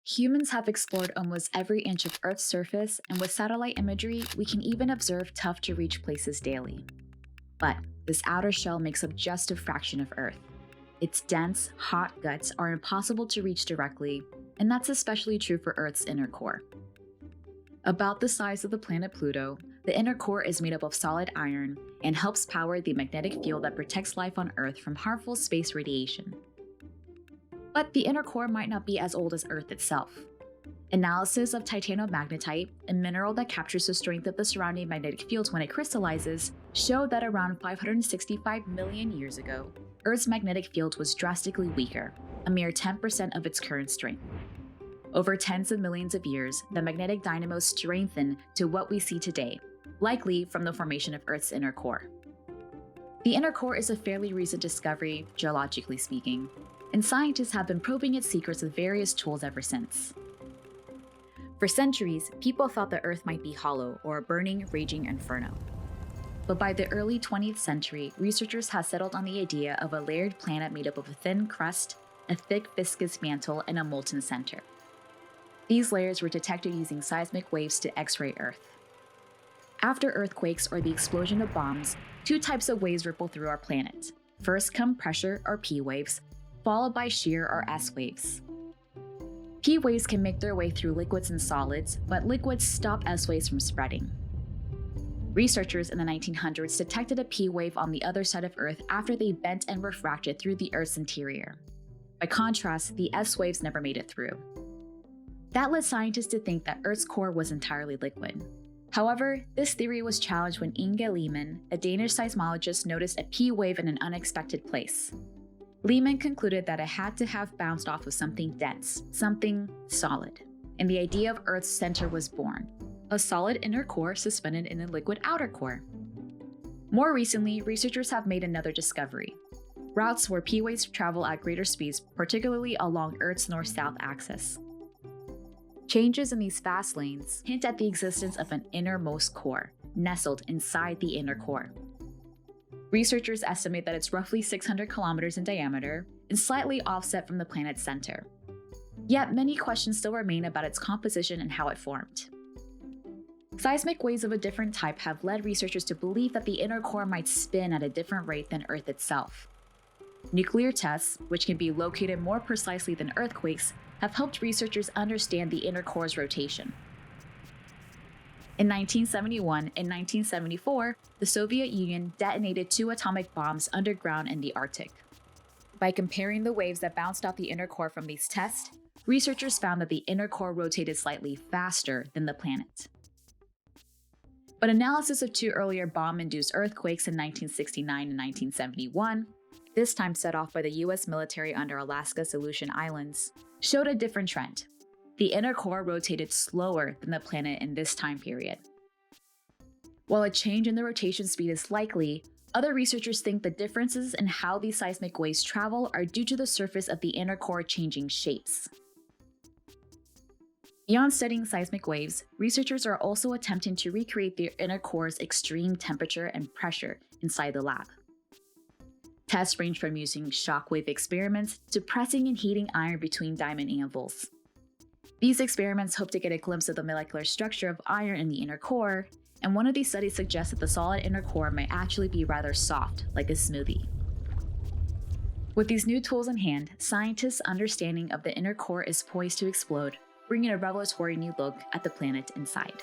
Humans have explored almost every inch of Earth's surface, and with satellite imagery, we can even observe tough-to-reach places daily. But this outer shell makes up just a fraction of Earth. Its dense, hot guts are impossible to reach directly, and that's especially true for Earth's inner core. About the size of the planet Pluto, the inner core is made up of solid iron and helps power the magnetic field that protects life on Earth from harmful space radiation. But the inner core might not be as old as Earth itself. Analysis of titanomagnetite, a mineral that captures the strength of the surrounding magnetic fields when it crystallizes, showed that around 565 million years ago, Earth's magnetic field was drastically weaker, a mere 10% of its current strength. Over tens of millions of years, the magnetic dynamo strengthened to what we see today, likely from the formation of Earth's inner core. The inner core is a fairly recent discovery, geologically speaking, and scientists have been probing its secrets with various tools ever since. For centuries, people thought the Earth might be hollow or a burning, raging inferno. But by the early 20th century, researchers have settled on the idea of a layered planet made up of a thin crust, a thick viscous mantle, and a molten center. These layers were detected using seismic waves to X-ray Earth. After earthquakes or the explosion of bombs, two types of waves ripple through our planet. First come pressure, or P waves, followed by shear, or S waves. P waves can make their way through liquids and solids, but liquids stop S waves from spreading. Researchers in the 1900s detected a P wave on the other side of Earth after they bent and refracted through the Earth's interior. By contrast, the S waves never made it through. That led scientists to think that Earth's core was entirely liquid. However, this theory was challenged when Inge Lehmann, a Danish seismologist, noticed a P wave in an unexpected place. Lehmann concluded that it had to have bounced off of something dense, something solid, and the idea of Earth's center was born, a solid inner core suspended in a liquid outer core. More recently, researchers have made another discovery: routes where P waves travel at greater speeds, particularly along Earth's north-south axis. Changes in these fast lanes hint at the existence of an innermost core, nestled inside the inner core. Researchers estimate that it's roughly 600 kilometers in diameter and slightly offset from the planet's center. Yet many questions still remain about its composition and how it formed. Seismic waves of a different type have led researchers to believe that the inner core might spin at a different rate than Earth itself. Nuclear tests, which can be located more precisely than earthquakes, have helped researchers understand the inner core's rotation. In 1971 and 1974, the Soviet Union detonated 2 atomic bombs underground in the Arctic. By comparing the waves that bounced off the inner core from these tests, researchers found that the inner core rotated slightly faster than the planet. But analysis of 2 earlier bomb-induced earthquakes in 1969 and 1971, this time set off by the US military under Alaska's Aleutian Islands, showed a different trend. The inner core rotated slower than the planet in this time period. While a change in the rotation speed is likely, other researchers think the differences in how these seismic waves travel are due to the surface of the inner core changing shapes. Beyond studying seismic waves, researchers are also attempting to recreate the inner core's extreme temperature and pressure inside the lab. Tests range from using shockwave experiments to pressing and heating iron between diamond anvils. These experiments hope to get a glimpse of the molecular structure of iron in the inner core, and one of these studies suggests that the solid inner core may actually be rather soft, like a smoothie. With these new tools in hand, scientists' understanding of the inner core is poised to explode, bringing a revelatory new look at the planet inside.